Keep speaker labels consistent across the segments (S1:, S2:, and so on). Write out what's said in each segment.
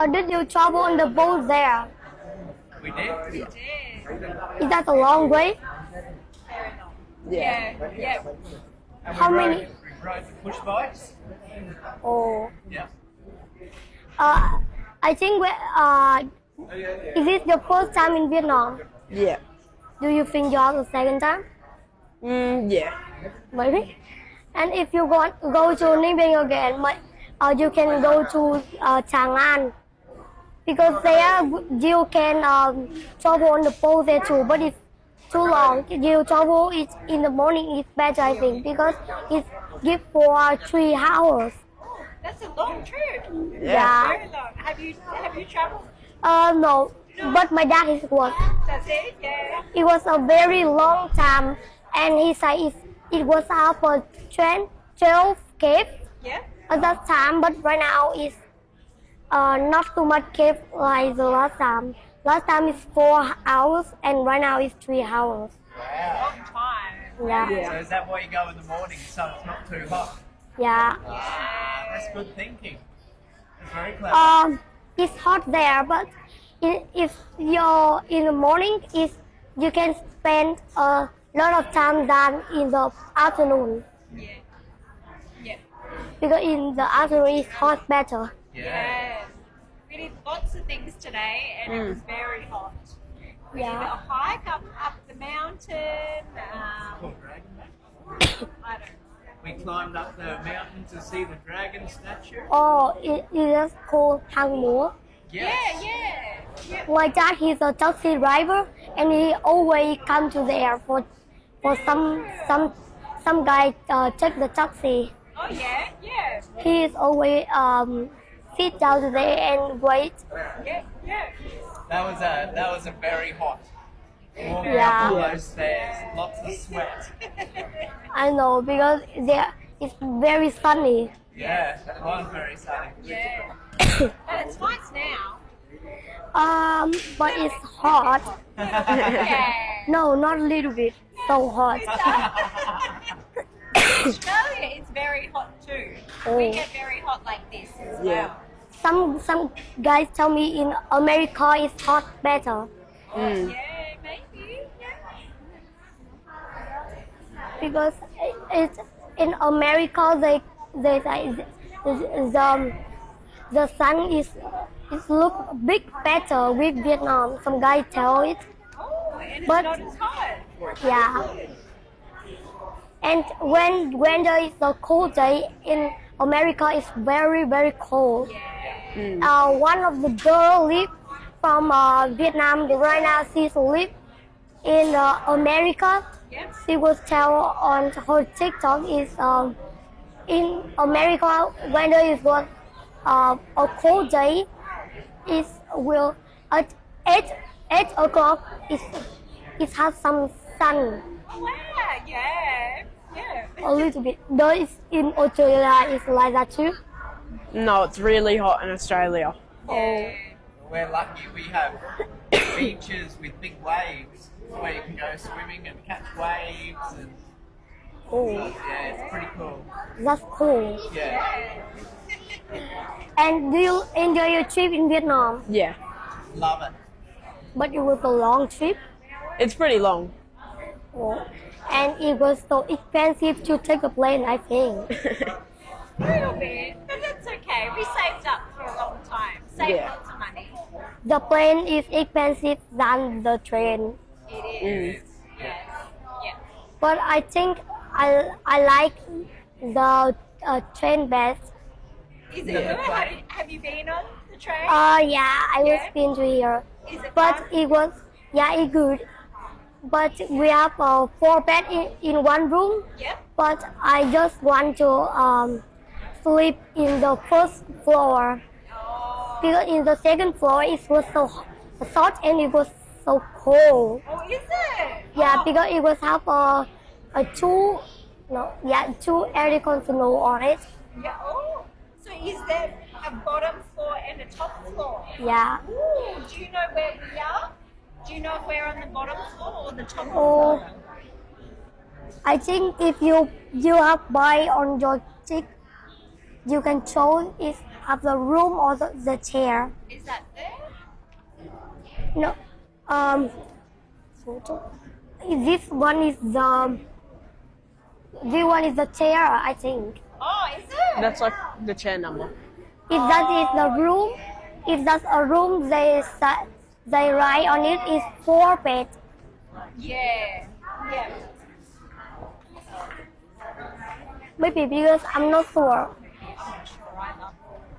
S1: Did you travel on the boat there?
S2: We did.
S3: We did.
S1: Is that a long way?
S3: Very long.
S4: Yeah.
S3: Yeah.
S2: And
S1: How
S2: we
S1: many?
S2: rode the push bikes.
S1: Oh,
S2: Yeah.
S1: I think is this your first time in Vietnam?
S4: Yeah.
S1: Do you think you're the second time?
S4: Yeah.
S1: Maybe. And if you go to Ninh Bình again, you can go to Tràng An because there you can travel on the boat there too. But it's too long. You travel it in the morning is better, I think, because it's good for 3 hours.
S3: That's a long trip.
S1: Yeah.
S3: Very long. Have you traveled?
S1: No, but my dad is was.
S3: That's it. Yeah.
S1: It was a very long time, and he said it was after 12 cave
S3: Yeah.
S1: at that time, but right now it's not too much cave like the last time. Last time is 4 hours, and right now it's 3 hours.
S3: Long time.
S1: Yeah,
S2: So is that why you go in the morning so it's not too hot?
S1: yeah.
S2: That's good thinking. It's very clever.
S1: It's hot there, but if you're in the morning, you can spend a lot of time than in the afternoon.
S3: Yeah. Yeah.
S1: Because in the afternoon it's hot better.
S3: Yeah. We did lots of things today, and it was very hot. We did a hike up the mountain.
S2: Cool dragon, mate.
S3: I don't know.
S2: We climbed up the mountain to see the dragon statue.
S1: Oh, it is called Hang Múa.
S3: Yeah.
S1: My dad, he's a taxi driver, and he always come to there for some guy take the taxi.
S3: Oh yeah.
S1: He is always sit down there and wait.
S3: Yeah.
S2: That was a very hot. Walking
S1: Yeah.
S2: up all those stairs, lots of sweat.
S1: I know because there it's very sunny.
S2: Yeah, it was very sunny.
S3: Yeah. And it's nice now.
S1: But it's hot.
S3: Yeah.
S1: No, not a little bit. So hot.
S3: Australia is very hot too. We get very hot like this as well.
S1: Some guys tell me in America it's hot better
S3: Yeah, maybe. Yeah.
S1: because it's in America they say the sun is look big better with Vietnam. Some guys tell it.
S3: Oh, and it's
S1: But-
S3: not as hot.
S1: Yeah. And when there is a cold day in America, it's very very cold.
S3: Yeah.
S1: One of the girls live from Vietnam. Right now she's live in America.
S3: Yeah.
S1: She was tell on her TikTok is in America when there is one a cold day, it will at 8 o'clock it has some sun.
S3: Oh, wow. Yeah.
S1: A little bit. Though it's in Australia, it's like that too.
S4: No, it's really hot in Australia.
S3: Yeah.
S2: We're lucky we have beaches with big waves where you can go swimming and catch waves and
S1: Oh,
S2: yeah, it's pretty cool.
S1: that's cool.
S2: Yeah.
S1: And do you enjoy your trip in Vietnam?
S4: Yeah.
S2: Love it.
S1: But it was a long trip.
S4: It's pretty long.
S1: Oh, and it was so expensive to take a plane, I think.
S3: A little bit, but that's okay. We saved up for a long time. Saved
S4: Yeah.
S3: lots of money.
S1: The plane is expensive than the train.
S3: It is. Yes. Yeah.
S1: But I think I like the train best.
S3: Is it
S2: Yeah.
S3: good? Have you been on the train?
S1: Yeah, I was
S3: Yeah.
S1: been to here.
S3: Is it
S1: But
S3: fun?
S1: it was, it's good. But we have 4 beds in one room.
S3: Yeah.
S1: But I just want to sleep in the first floor.
S3: Oh.
S1: Because in the second floor it was so hot and it was so cold.
S3: Oh, is it?
S1: Yeah,
S3: Oh.
S1: because it was have two air conditioner on it.
S3: Yeah. Oh. So is there a bottom floor and a top floor?
S1: Yeah.
S3: Ooh, do you know where we are? Do you know if we're on the bottom floor or the top
S1: Oh,
S3: floor?
S1: I think if you have buy on your tick, you can show it have the room or the chair.
S3: Is that there?
S1: No. This one is the chair, I think.
S3: Oh, is it?
S4: That's like the chair number.
S1: If that is the room, if that's a room, they write on it is 4 bed.
S3: Yeah. Yeah.
S1: Maybe because I'm not sure,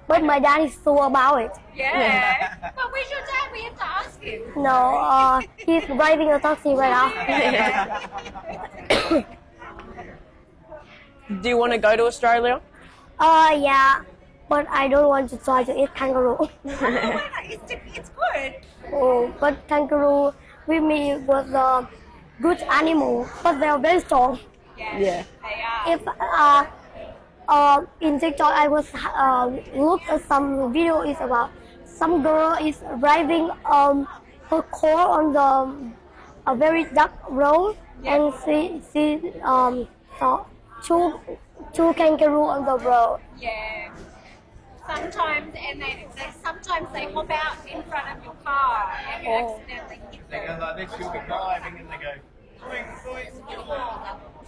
S1: but my dad is sure about it.
S3: Yeah. But where's your dad? We have to ask him.
S1: No, he's driving a taxi right now.
S4: Do you want to go to Australia?
S1: Yeah, but I don't want to try to eat kangaroo.
S3: It's good.
S1: Oh, but kangaroo with me was a good animal, but they are very strong.
S4: Yeah.
S3: They are.
S1: If in TikTok I was look at some video is about some girl is driving her car on the a very dark road and she saw two kangaroo on the road.
S3: Yeah. Sometimes, and sometimes they hop out in front of your car and you accidentally hit
S2: They
S3: them.
S2: go like this, you'll be driving and they go, boing, boing,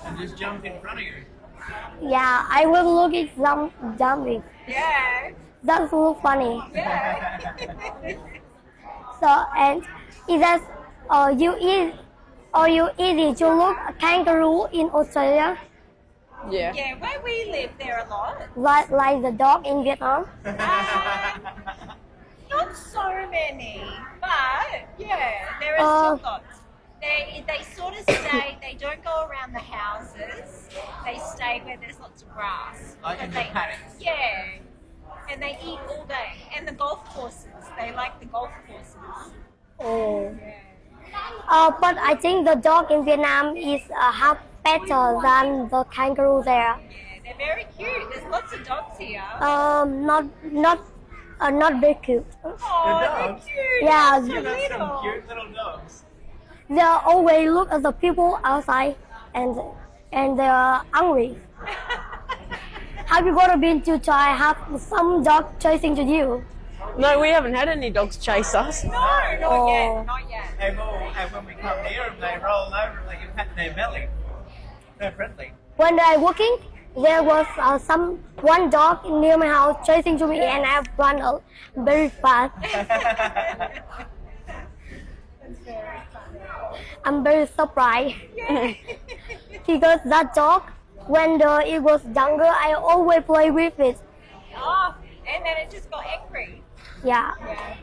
S2: and just jump in front of you.
S1: Yeah, I will look at some jumping.
S3: Yeah.
S1: That look funny.
S3: Yeah.
S1: So and is that you easy to look a kangaroo in Australia,
S4: Yeah.
S3: Yeah, where we live, there are a lot.
S1: like the dog in Vietnam?
S3: Not so many, but yeah, there are still lots. They sort of stay. They don't go around the houses. They stay where there's lots of grass.
S2: Like in
S3: But
S2: the
S3: they-
S2: paddocks.
S3: Yeah, and they eat all day. And the golf courses. They like the golf courses.
S1: Oh.
S3: Yeah.
S1: But I think the dog in Vietnam is half better than the kangaroo there.
S3: Yeah, they're very cute. There's lots of dogs here.
S1: Not very cute.
S3: Oh,
S2: The
S3: they're
S2: dogs?
S3: cute.
S1: Yeah,
S3: They're
S2: You
S3: so
S2: got some
S3: little.
S2: cute little dogs.
S1: They always look at the people outside and they are hungry. Have you ever been to try have some dog chasing to you?
S4: No, we haven't had any dogs chase us.
S3: No, not
S1: Oh.
S3: yet. Not yet.
S2: And when we come near them, they roll over and they can pat their belly. They're friendly.
S1: When I working, there was one dog near my house chasing to me, and I run very fast.
S3: That's very funny.
S1: I'm very surprised
S3: Yeah.
S1: because that dog, when it was younger, I always play with it.
S3: Oh, and then it just got angry.
S1: Yeah.
S3: Yeah.